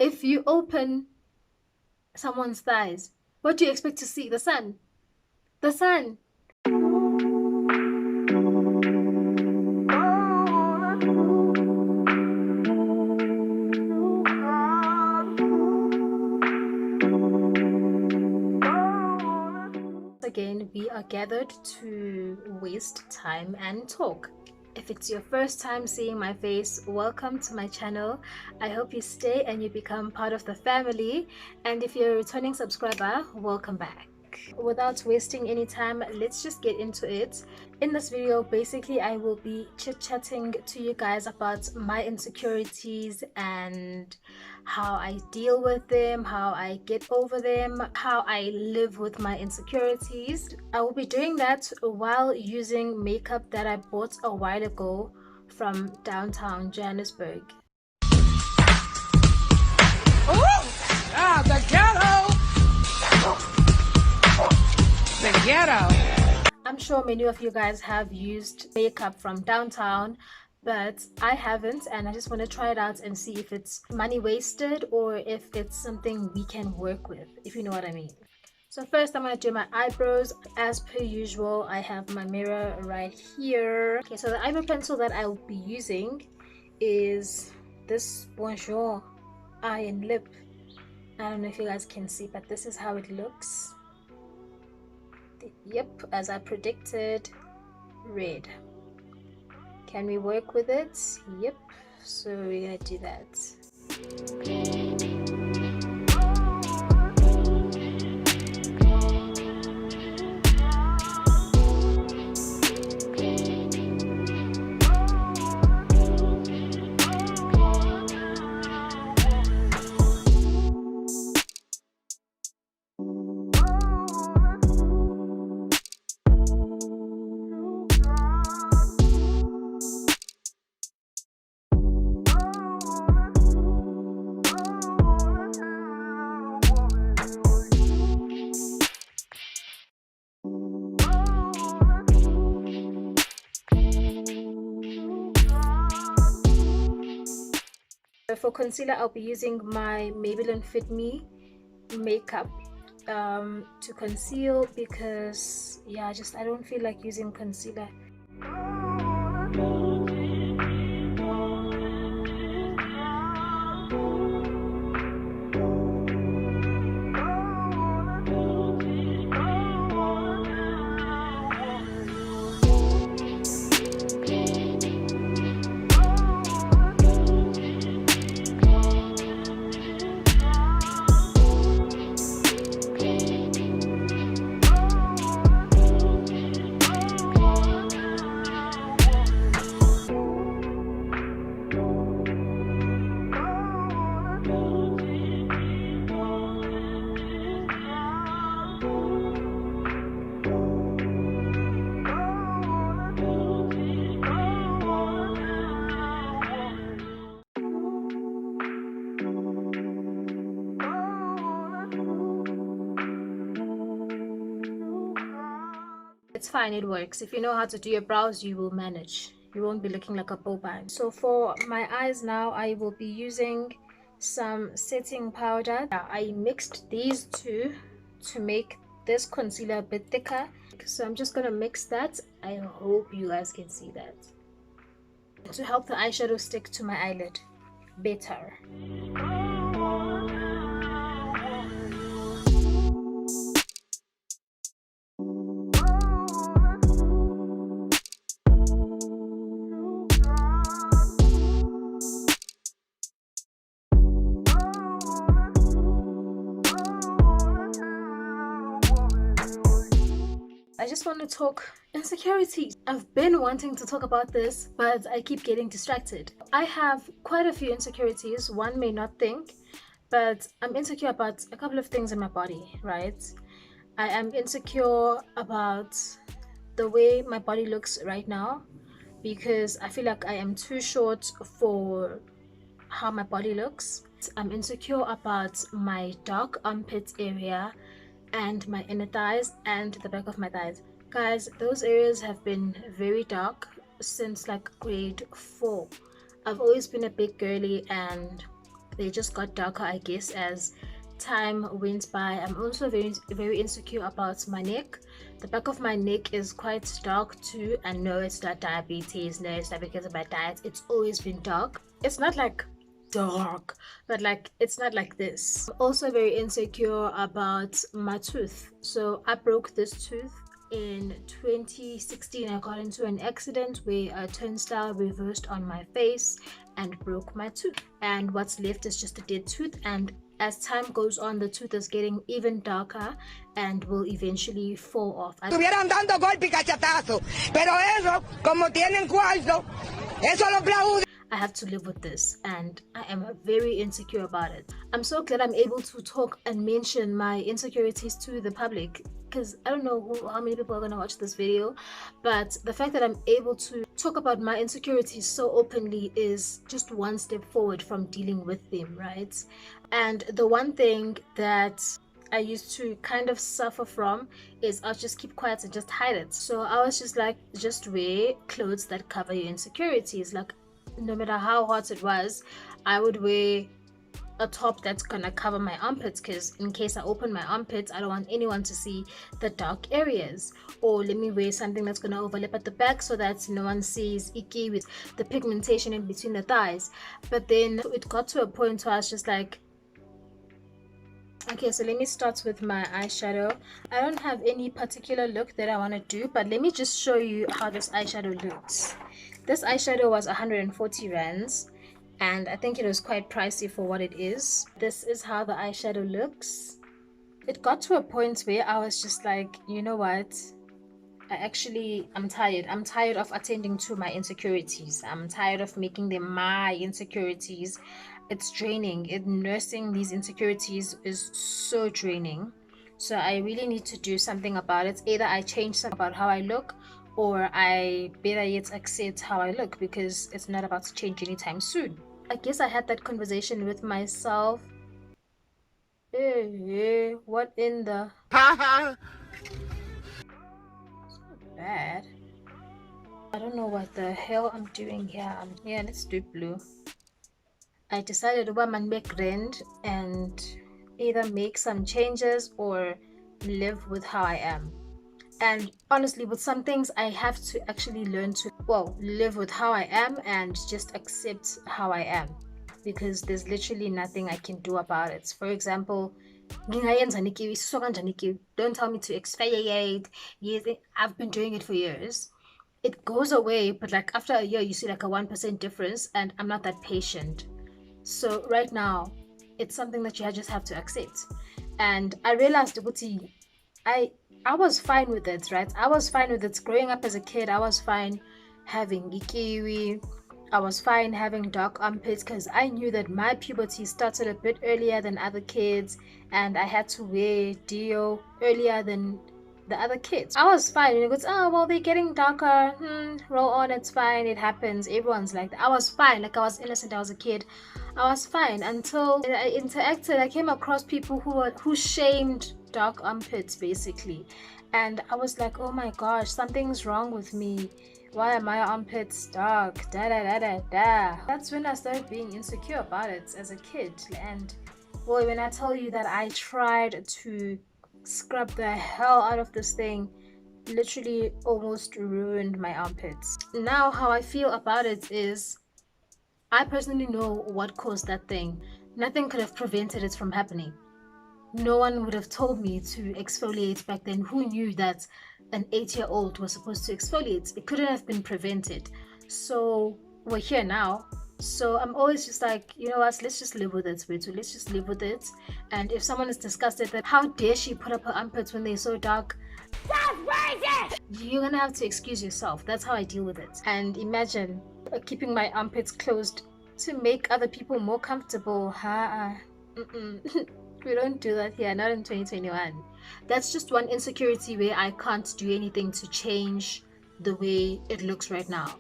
If you open someone's thighs, what do you expect to see? The sun. The sun. Again, we are gathered to waste time and talk. If it's your first time seeing my face, welcome to my channel. I hope you stay and you become part of the family. And if you're a returning subscriber, welcome back. Without wasting any time, let's just get into it. In this video, basically I will be chit-chatting to you guys about my insecurities and how I deal with them, how I get over them, how I live with my insecurities. I will be doing that while using makeup that I bought a while ago from downtown Johannesburg. The ghetto! The ghetto! I'm sure many of you guys have used makeup from downtown, but I haven't, and I just want to try it out and see if it's money wasted or if it's something we can work with, if you know what I mean. So first I'm going to do my eyebrows. As per usual, I have my mirror right here. Okay, so the eyebrow pencil that I will be using is this Bonjour Eye and Lip. I don't know if you guys can see, but this is how it looks. Yep, as I predicted, red. Can we work with it? Yep, so we're gonna do that. For concealer, I'll be using my Maybelline Fit Me makeup to conceal because I don't feel like using concealer. It's fine, it works. If you know how to do your brows, you will manage. You won't be looking like a bobine. So for my eyes now, I will be using some setting powder. I mixed these two to make this concealer a bit thicker. So I'm just gonna mix that. I hope you guys can see that. To help the eyeshadow stick to my eyelid better. I just want to talk insecurities. I've been wanting to talk about this, but I keep getting distracted. I have quite a few insecurities. One may not think, but I'm insecure about a couple of things in my body, right? I am insecure about the way my body looks right now because I feel like I am too short for how my body looks. I'm insecure about my dark armpit area and my inner thighs and the back of my thighs. Guys, those areas have been very dark since like grade 4. I've always been a big girly and They just got darker, I guess, as time went by. I'm also very insecure about my neck. The back of my neck is quite dark too, and no, it's not diabetes, no, it's not because of my diet. It's always been dark. It's not like dark, but like it's not like this. I'm also very insecure about my tooth. So I broke this tooth in 2016. I got into an accident where a turnstile reversed on my face and broke my tooth, and what's left is just a dead tooth. And as time goes on, the tooth is getting even darker and will eventually fall off. Estuvieran dando golpe y cachetazo, pero eso, como tienen cuarto, eso lo aplauden. I have to live with this, and I am very insecure about it. I'm so glad I'm able to talk and mention my insecurities to the public, because I don't know how many people are going to watch this video, but the fact that I'm able to talk about my insecurities so openly is just one step forward from dealing with them, right? And the one thing that I used to kind of suffer from is I'll just keep quiet and just hide it. So I was just like, just wear clothes that cover your insecurities. Like, no matter how hot it was, I would wear a top that's gonna cover my armpits, because in case I open my armpits, I don't want anyone to see the dark areas. Or let me wear something that's gonna overlap at the back so that no one sees icky with the pigmentation in between the thighs. But then it got to a point where I was just like, okay, so let me start with my eyeshadow. I don't have any particular look that I want to do, but let me just show you how this eyeshadow looks. This eyeshadow was 140 rands, and I think it was quite pricey for what it is. This is how the eyeshadow looks. It got to a point where I was just like, you know what? I'm tired. I'm tired of attending to my insecurities. I'm tired of making them my insecurities. It's draining. Nursing these insecurities is so draining. So I really need to do something about it. Either I change something about how I look, or I better yet accept how I look, because it's not about to change anytime soon. I guess I had that conversation with myself. Hey, what in the... bad. I don't know what the hell I'm doing here. Yeah, let's do blue. I decided to make rent and either make some changes or live with how I am. And honestly, with some things, I have to actually learn to, live with how I am and just accept how I am, because there's literally nothing I can do about it. For example, don't tell me to exfoliate. Yes, I've been doing it for years. It goes away, but like after a year, you see like a 1% difference, and I'm not that patient. So right now, it's something that you just have to accept. And I realized, I was fine with it, right? I was fine with it. Growing up as a kid, I was fine having ikiwi. I was fine having dark armpits, because I knew that my puberty started a bit earlier than other kids, and I had to wear deo earlier than the other kids. I was fine. And it goes, oh, well, they're getting darker. Roll on, it's fine. It happens. Everyone's like that. I was fine. Like, I was innocent. I was a kid. I was fine until I interacted. I came across people who shamed dark armpits, basically. And I was like, oh my gosh, something's wrong with me. Why are my armpits dark? Da da da da da. That's when I started being insecure about it as a kid. And boy, when I tell you that I tried to scrub the hell out of this thing, literally almost ruined my armpits. Now how I feel about it is, I personally know what caused that thing. Nothing could have prevented it from happening. No one would have told me to exfoliate back then. Who knew that an 8-year-old was supposed to exfoliate? It couldn't have been prevented. So we're here now. So I'm always just like, you know what, let's just live with it, Sweetu. Let's just live with it. And if someone is disgusted that how dare she put up her armpits when they're so dark, that's crazy! You're gonna have to excuse yourself. That's how I deal with it. And imagine keeping my armpits closed to make other people more comfortable. We don't do that here, not in 2021. That's just one insecurity where I can't do anything to change the way it looks right now.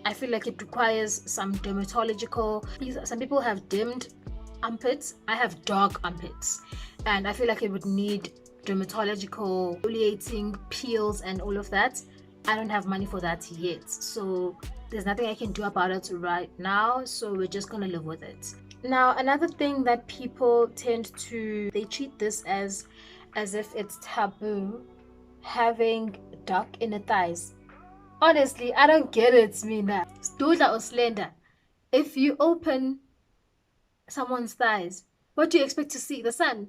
I feel like it requires some dermatological... Some people have dimmed armpits. I have dark armpits. And I feel like it would need dermatological exfoliating, peels and all of that. I don't have money for that yet. So there's nothing I can do about it right now. So we're just gonna live with it. Now, another thing that people tend to, they treat this as if it's taboo, having dark inner thighs. Honestly, I don't get it, Mina. Stula or slender. If you open someone's thighs, what do you expect to see? The sun.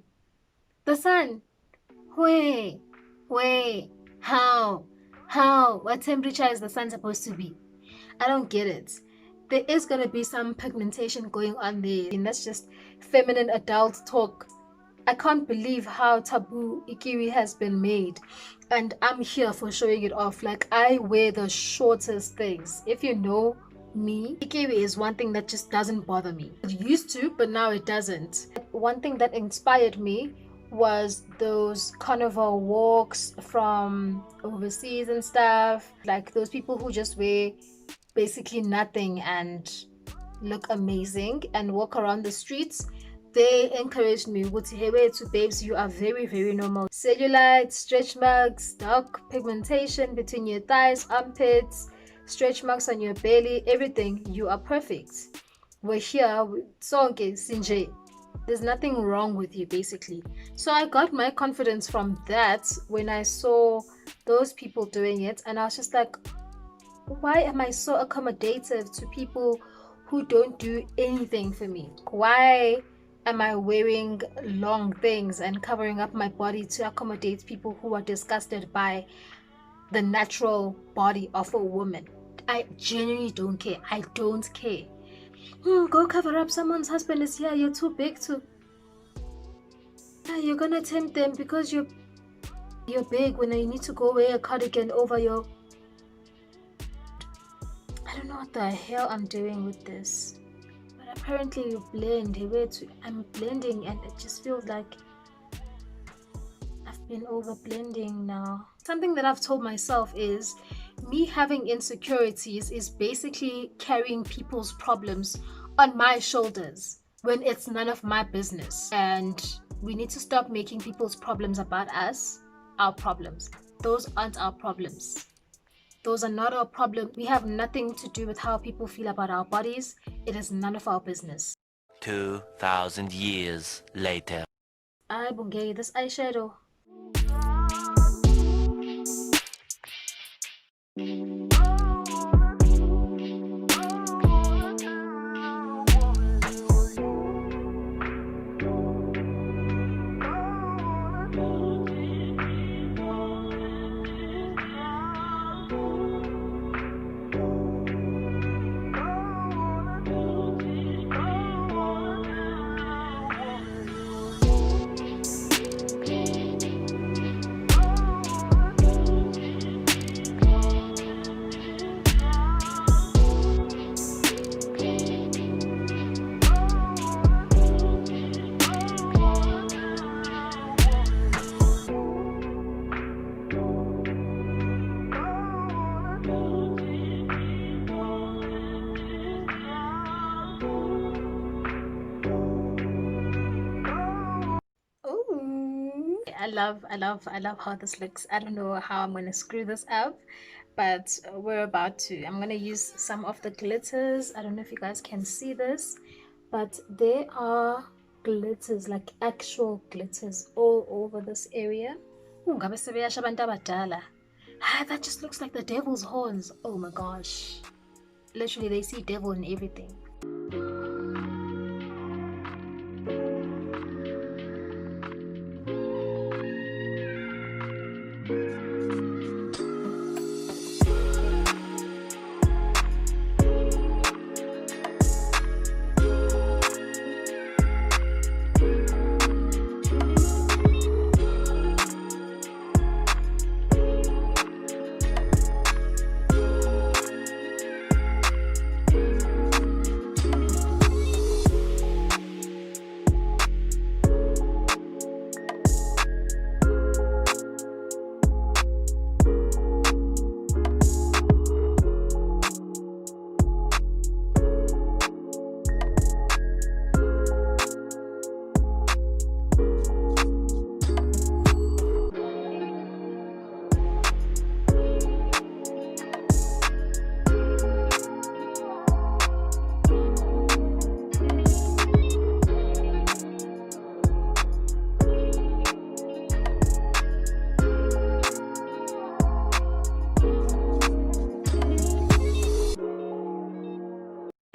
The sun. Where? How? What temperature is the sun supposed to be? I don't get it. There is gonna be some pigmentation going on there, and that's just feminine adult talk. I can't believe how taboo Ikiwi has been made, and I'm here for showing it off. Like, I wear the shortest things. If you know me, Ikiwi is one thing that just doesn't bother me. It used to, but now it doesn't. One thing that inspired me was those carnival walks from overseas and stuff. Like those people who just wear basically nothing and look amazing and walk around the streets. They encouraged me, to babes, you are very, very normal. Cellulite, stretch marks, dark pigmentation between your thighs, armpits, stretch marks on your belly, everything, you are perfect. We're here, sonke sinje. There's nothing wrong with you, basically. So I got my confidence from that when I saw those people doing it, and I was just like, why am I so accommodative to people who don't do anything for me? Why am I wearing long things and covering up my body to accommodate people who are disgusted by the natural body of a woman? I genuinely don't care. I don't care. Go cover up someone's husband is here. You're too big to. You're gonna tempt them because you're big when you need to go wear a cardigan over your. I don't know what the hell I'm doing with this, but apparently you blend. I'm blending, and it just feels like I've been over blending now. Something that I've told myself is me having insecurities is basically carrying people's problems on my shoulders when it's none of my business. And we need to stop making people's problems about us our problems. Those aren't our problems. Those are not our problem. We have nothing to do with how people feel about our bodies. It is none of our business. 2,000 years later. I bungay this eyeshadow. I love how this looks. I don't know how I'm gonna screw this up, but we're about to. I'm gonna use some of the glitters. I don't know if you guys can see this, but there are glitters, like actual glitters all over this area. That just looks like the devil's horns. Oh my gosh, literally they see devil in everything.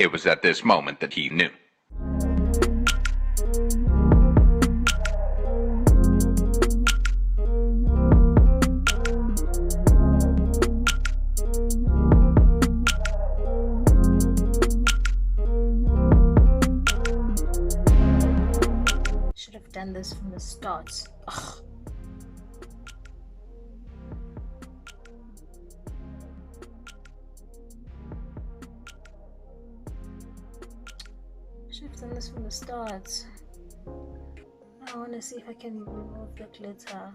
It was at this moment that he knew. Should have done this from the start. Ugh. Should have done this from the start. I want to see if I can remove the glitter.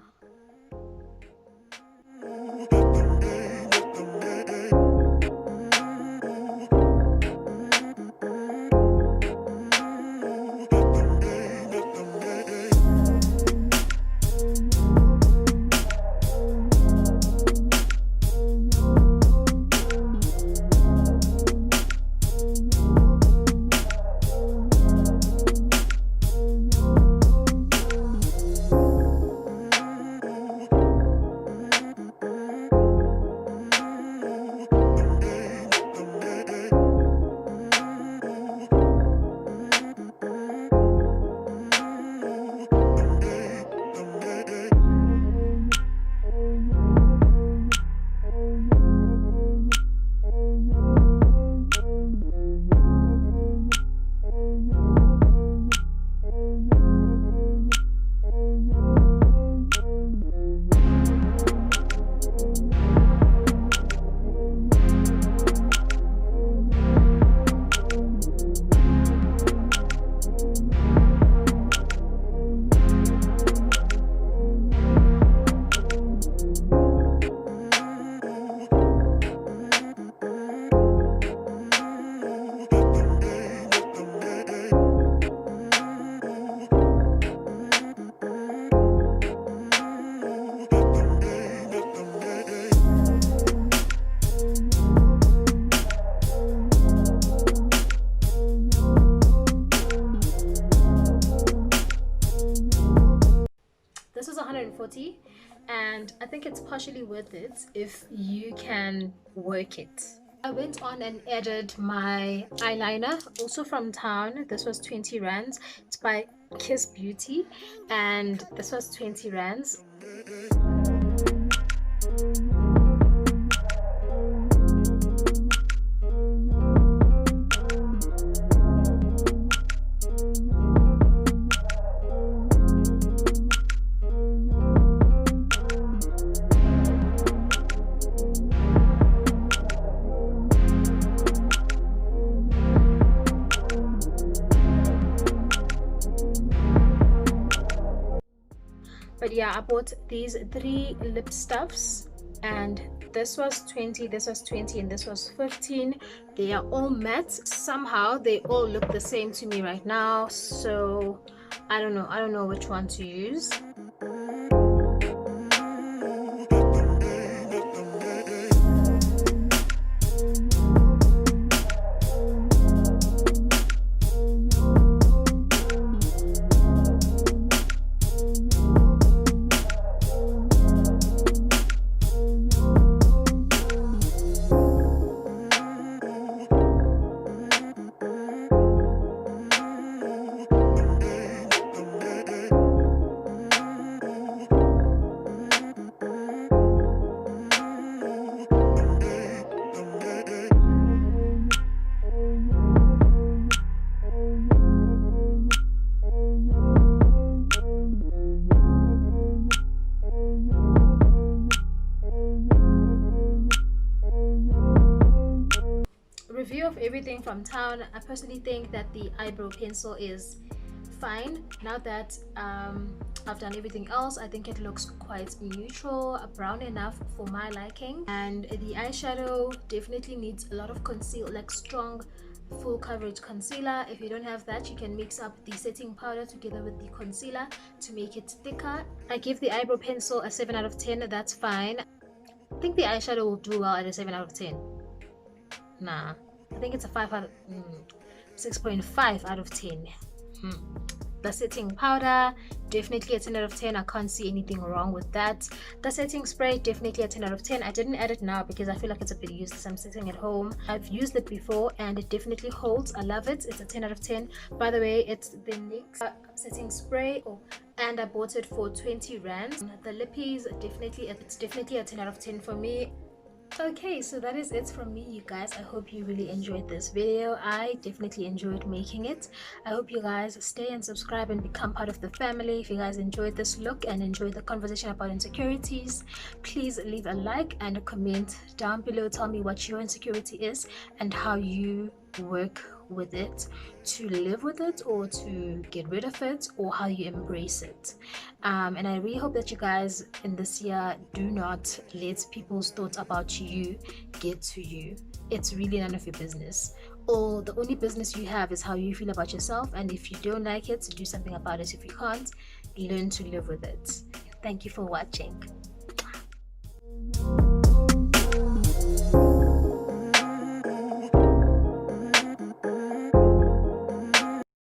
This was 140, and I think it's partially worth it if you can work it. I went on and added my eyeliner, also from town. This was 20 rands. It's by Kiss Beauty, and this was 20 rands. But yeah, I bought these 3 lip stuffs, and this was 20, this was 20, and this was 15. They are all matte. Somehow they all look the same to me right now, so I don't know which one to use. Review of everything from town. I personally think that the eyebrow pencil is fine. Now that I've done everything else, I think it looks quite neutral, brown enough for my liking. And the eyeshadow definitely needs a lot of conceal, like strong full coverage concealer. If you don't have that, you can mix up the setting powder together with the concealer to make it thicker. I give the eyebrow pencil a 7 out of 10. That's fine. I think the eyeshadow will do well at a 7 out of 10. Nah, I think it's a 6.5 out of 10. The setting powder definitely a 10 out of 10. I can't see anything wrong with that. The setting spray, definitely a 10 out of 10. I didn't add it now because I feel like it's a bit useless. I'm sitting at home. I've used it before and it definitely holds. I love it. It's a 10 out of 10. By the way, it's the NYX setting spray, and I bought it for 20 rands. The lippies, it's definitely a 10 out of 10 for me. Okay, so that is it from me, you guys. I hope you really enjoyed this video. I definitely enjoyed making it. I hope you guys stay and subscribe and become part of the family. If you guys enjoyed this look and enjoyed the conversation about insecurities, please leave a like and a comment down below. Tell me what your insecurity is and how you work with it, to live with it or to get rid of it, or how you embrace it. And I really hope that you guys in this year do not let people's thoughts about you get to you. It's really none of your business. Or the only business you have is how you feel about yourself, and if you don't like it, do something about it. If you can't, learn to live with it. Thank you for watching.